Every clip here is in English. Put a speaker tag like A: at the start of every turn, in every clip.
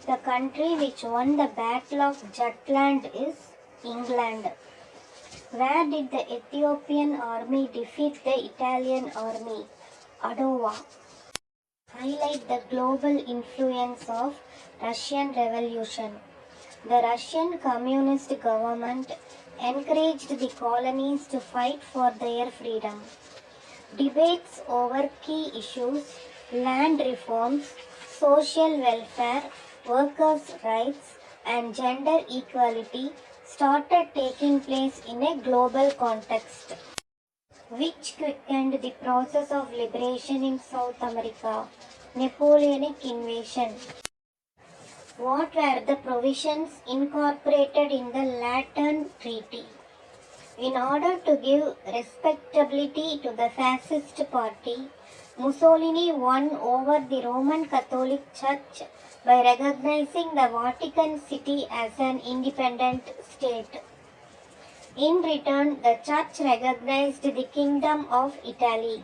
A: The country which won the Battle of Jutland is England. Where did the Ethiopian army defeat the Italian army? Adowa. Highlight the global influence of Russian Revolution. The Russian Communist government encouraged the colonies to fight for their freedom. Debates over key issues, land reforms, social welfare, workers' rights, and gender equality started taking place in a global context, which quickened the process of liberation in South America. Napoleonic invasion. What were the provisions incorporated in the Lateran Treaty? In order to give respectability to the fascist party, Mussolini won over the Roman Catholic Church by recognizing the Vatican City as an independent state. In return, the Church recognized the Kingdom of Italy.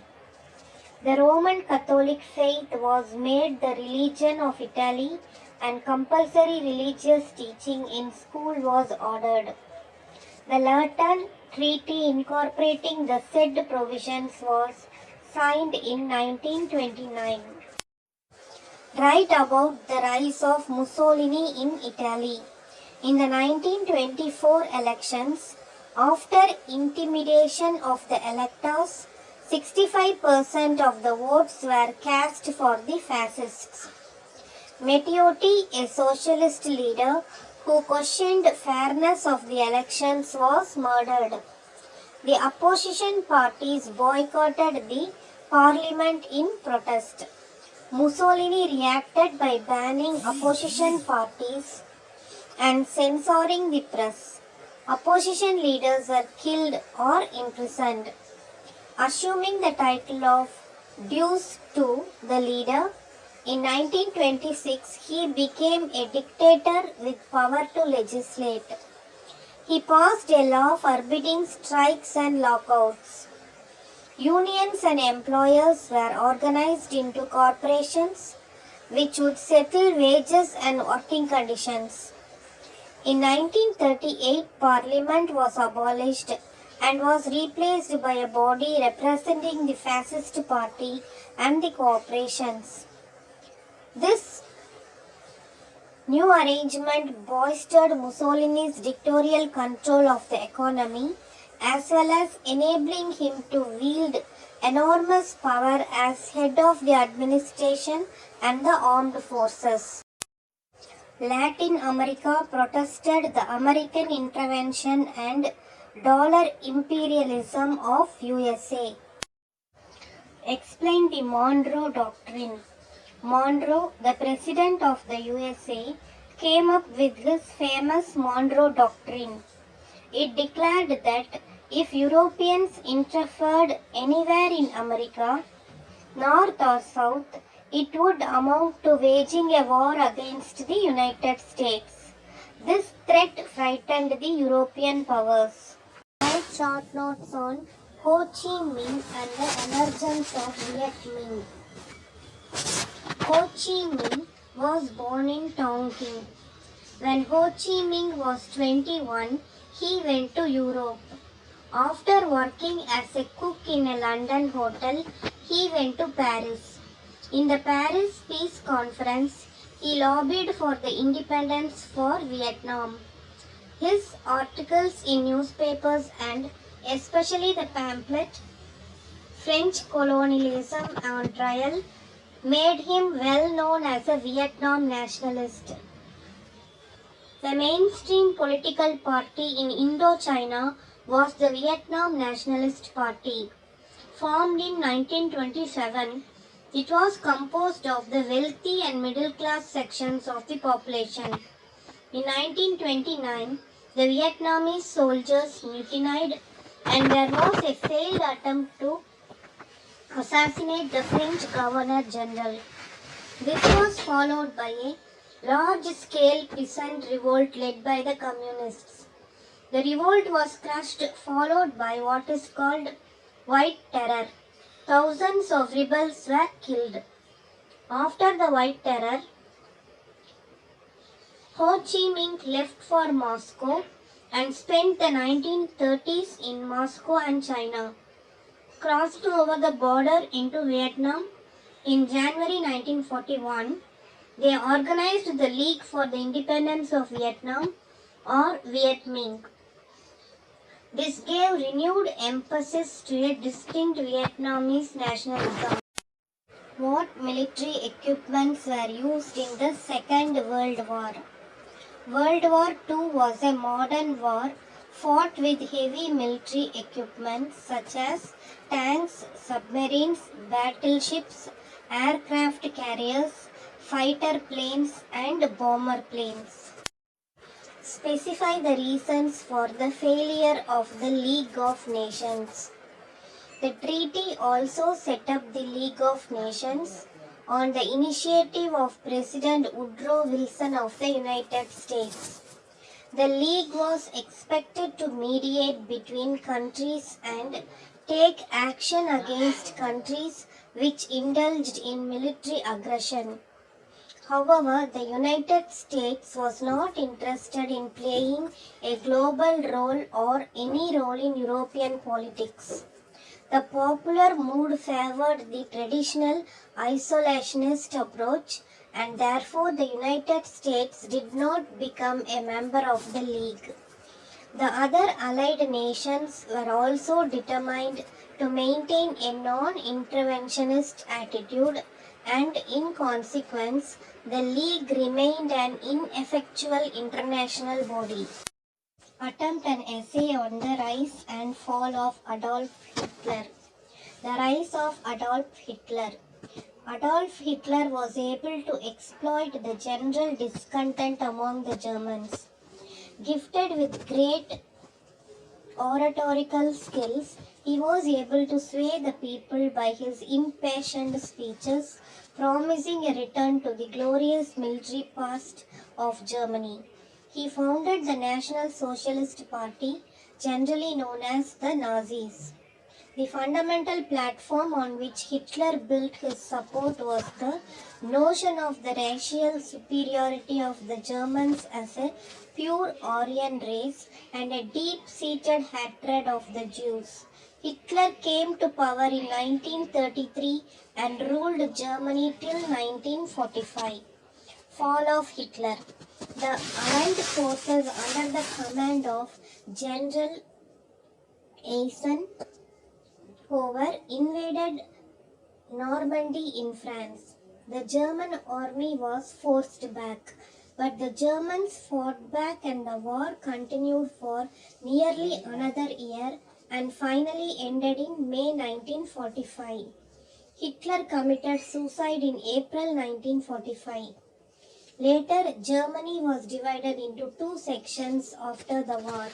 A: The Roman Catholic faith was made the religion of Italy, and compulsory religious teaching in school was ordered. The Lateran Treaty incorporating the said provisions was signed in 1929. Write about the rise of Mussolini in Italy. In the 1924 elections, after intimidation of the electors, 65% of the votes were cast for the fascists. Matteotti, a socialist leader who questioned fairness of the elections, was murdered. The opposition parties boycotted the parliament in protest. Mussolini reacted by banning opposition parties and censoring the press. Opposition leaders were killed or imprisoned. Assuming the title of Deuce to the leader, in 1926 he became a dictator with power to legislate. He passed a law forbidding strikes and lockouts. Unions and employers were organized into corporations which would settle wages and working conditions. In 1938, Parliament was abolished and was replaced by a body representing the fascist party and the corporations. This new arrangement bolstered Mussolini's dictatorial control of the economy, as well as enabling him to wield enormous power as head of the administration and the armed forces. Latin America protested the American intervention and dollar imperialism of USA. Explain the Monroe Doctrine. Monroe, the President of the USA, came up with his famous Monroe Doctrine. It declared that if Europeans interfered anywhere in America, north or south, it would amount to waging a war against the United States. This threat frightened the European powers. Write short notes on Ho Chi Minh and the emergence of Viet Minh. Ho Chi Minh was born in Tonkin. When Ho Chi Minh was 21, he went to Europe. After working as a cook in a London hotel, he went to Paris. In the Paris Peace Conference, he lobbied for the independence for Vietnam. His articles in newspapers and especially the pamphlet French Colonialism on Trial made him well known as a Vietnam nationalist. The mainstream political party in Indochina was the Vietnam Nationalist Party. Formed in 1927, it was composed of the wealthy and middle class sections of the population. In 1929, the Vietnamese soldiers mutinied and there was a failed attempt to assassinate the French Governor General. This was followed by a large-scale peasant revolt led by the communists. The revolt was crushed, followed by what is called White Terror. Thousands of rebels were killed. After the White Terror, Ho Chi Minh left for Moscow and spent the 1930s in Moscow and China. Crossed over the border into Vietnam in January 1941. They organized the League for the Independence of Vietnam, or Viet Minh. This gave renewed emphasis to a distinct Vietnamese nationalism. What military equipments were used in the Second World War? World War II was a modern war fought with heavy military equipment such as tanks, submarines, battleships, aircraft carriers, fighter planes, and bomber planes. Specify the reasons for the failure of the League of Nations. The treaty also set up the League of Nations on the initiative of President Woodrow Wilson of the United States. The League was expected to mediate between countries and take action against countries which indulged in military aggression. However, the United States was not interested in playing a global role or any role in European politics. The popular mood favored the traditional isolationist approach, and therefore the United States did not become a member of the League. The other allied nations were also determined to maintain a non-interventionist attitude, and in consequence, the League remained an ineffectual international body. Attempt an essay on the rise and fall of Adolf Hitler. The rise of Adolf Hitler. Adolf Hitler was able to exploit the general discontent among the Germans. Gifted with great oratorical skills, he was able to sway the people by his impassioned speeches, promising a return to the glorious military past of Germany. He founded the National Socialist Party, generally known as the Nazis. The fundamental platform on which Hitler built his support was the notion of the racial superiority of the Germans as a pure Aryan race and a deep-seated hatred of the Jews. Hitler came to power in 1933 and ruled Germany till 1945. Fall of Hitler. The Allied forces under the command of General Eisenhower invaded Normandy in France. The German army was forced back, but the Germans fought back and the war continued for nearly another year and finally ended in May 1945. Hitler committed suicide in April 1945. Later, Germany was divided into two sections after the war.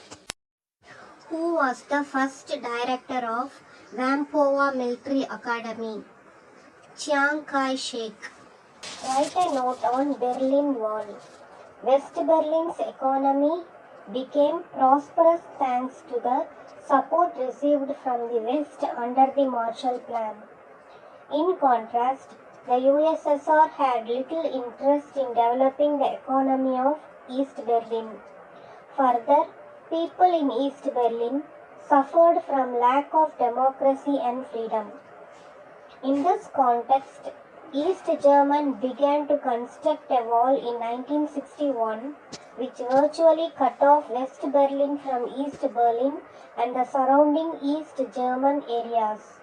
A: Who was the first director of Whampoa Military Academy? Chiang Kai-shek. Write a note on Berlin Wall. West Berlin's economy became prosperous thanks to the support received from the West under the Marshall Plan. In contrast, the USSR had little interest in developing the economy of East Berlin. Further, people in East Berlin suffered from lack of democracy and freedom. In this context, East Germany began to construct a wall in 1961 which virtually cut off West Berlin from East Berlin and the surrounding East German areas.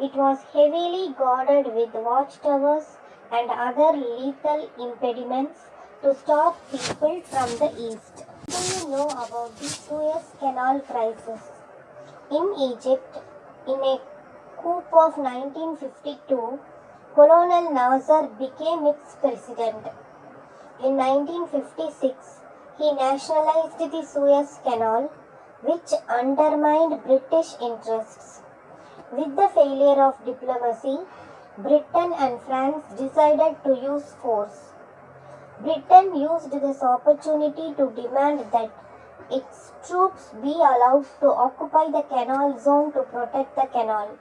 A: It was heavily guarded with watchtowers and other lethal impediments to stop people from the east. What do you know about the Suez Canal crisis? In Egypt, in a coup of 1952, Colonel Nasser became its president. In 1956, he nationalized the Suez Canal, which undermined British interests. With the failure of diplomacy, Britain and France decided to use force. Britain used this opportunity to demand that its troops be allowed to occupy the canal zone to protect the canal.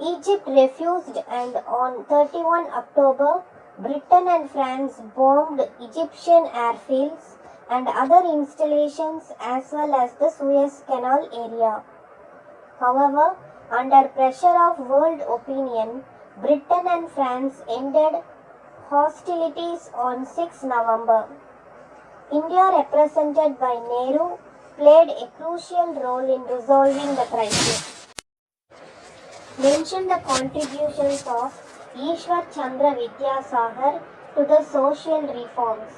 A: Egypt refused, and on 31 October Britain and France bombed Egyptian airfields and other installations as well as the Suez Canal area. However, under pressure of world opinion, Britain and France ended hostilities on 6 November. India, represented by Nehru, played a crucial role in resolving the crisis. Mention the contributions of Ishwar Chandra Vidyasagar to the social reforms.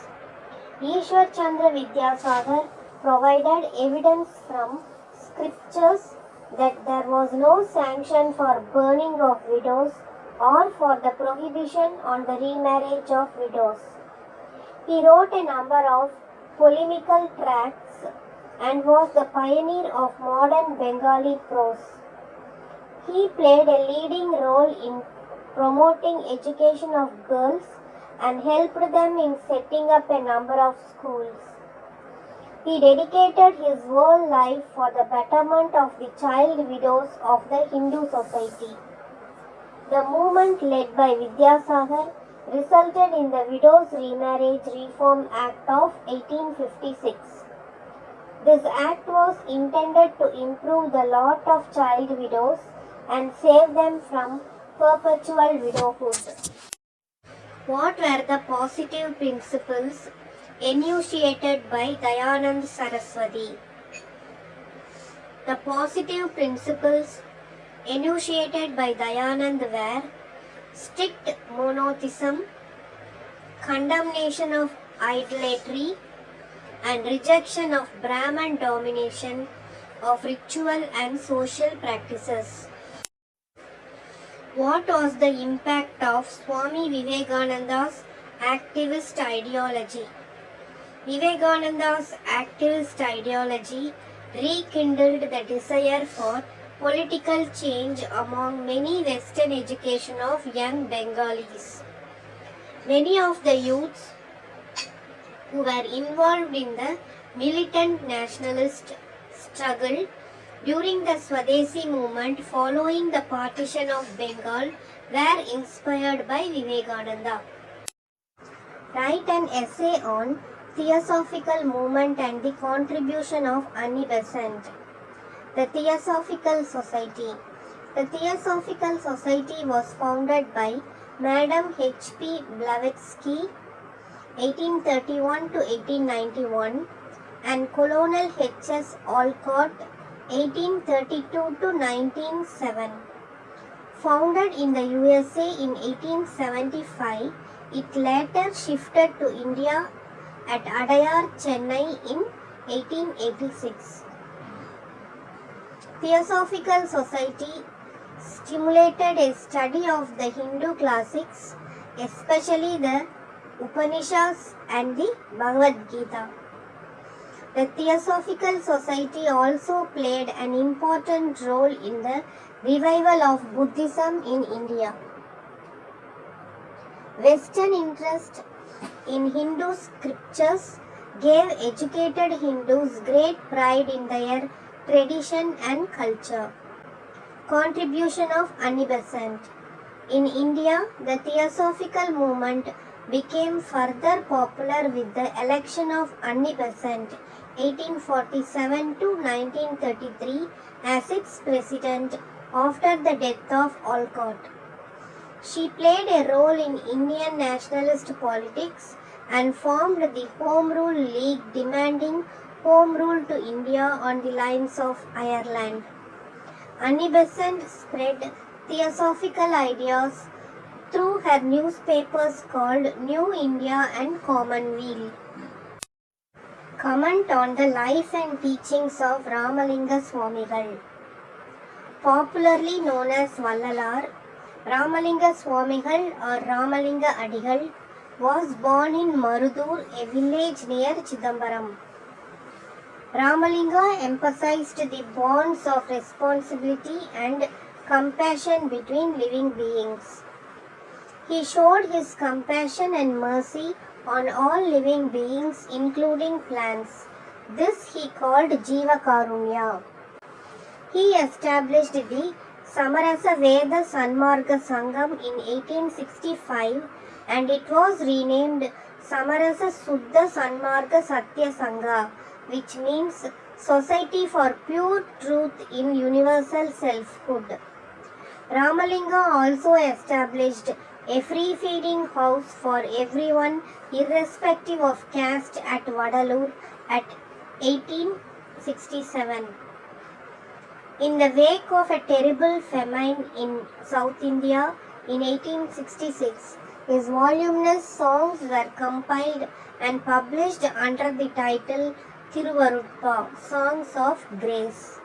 A: Ishwar Chandra Vidyasagar provided evidence from scriptures that there was no sanction for burning of widows or for the prohibition on the remarriage of widows. He wrote a number of polemical tracts and was the pioneer of modern Bengali prose. He played a leading role in promoting education of girls and helped them in setting up a number of schools. He dedicated his whole life for the betterment of the child widows of the Hindu society. The movement led by Vidyasagar resulted in the Widows Remarriage Reform Act of 1856. This act was intended to improve the lot of child widows and save them from perpetual widowhood. What were the positive principles enunciated by Dayanand Saraswati? The positive principles enunciated by Dayanand were strict monotheism, condemnation of idolatry, and rejection of Brahman domination of ritual and social practices. What was the impact of Swami Vivekananda's activist ideology? Vivekananda's activist ideology rekindled the desire for political change among many Western education of young Bengalis. Many of the youths who were involved in the militant nationalist struggle during the Swadeshi movement following the partition of Bengal were inspired by Vivekananda. Write an essay on Theosophical movement and the contribution of Annie Besant. The Theosophical Society. The Theosophical Society was founded by Madam H.P. Blavatsky 1831 to 1891 and Colonel H.S. Olcott 1832 to 1907. Founded in the USA in 1875, it later shifted to India at Adayar, Chennai in 1886. Theosophical Society stimulated a study of the Hindu classics, especially the Upanishads and the Bhagavad Gita. The Theosophical Society also played an important role in the revival of Buddhism in India. Western interest in Hindu scriptures gave educated Hindus great pride in their tradition and culture. Contribution of Annie Besant. In India, the Theosophical movement became further popular with the election of Annie Besant 1847 to 1933 as its president after the death of Olcott. She played a role in Indian nationalist politics and formed the Home Rule League demanding Home Rule to India on the lines of Ireland. Annie Besant spread theosophical ideas through her newspapers called New India and Commonweal. Comment on the life and teachings of Ramalinga Swamigal. Popularly known as Vallalar, Ramalinga Swamigal or Ramalinga Adigal was born in Marudur, a village near Chidambaram. Ramalinga emphasized the bonds of responsibility and compassion between living beings. He showed his compassion and mercy on all living beings, including plants. This he called Jiva Karunya. He established the Samarasa Veda Sanmarga Sangam in 1865 and it was renamed Samarasa Suddha Sanmarga Satya Sangha, which means Society for Pure Truth in Universal Selfhood. Ramalinga also established a free feeding house for everyone irrespective of caste at Vadalur at 1867. In the wake of a terrible famine in South India in 1866, his voluminous songs were compiled and published under the title Thiruvarutpa, Songs of Grace.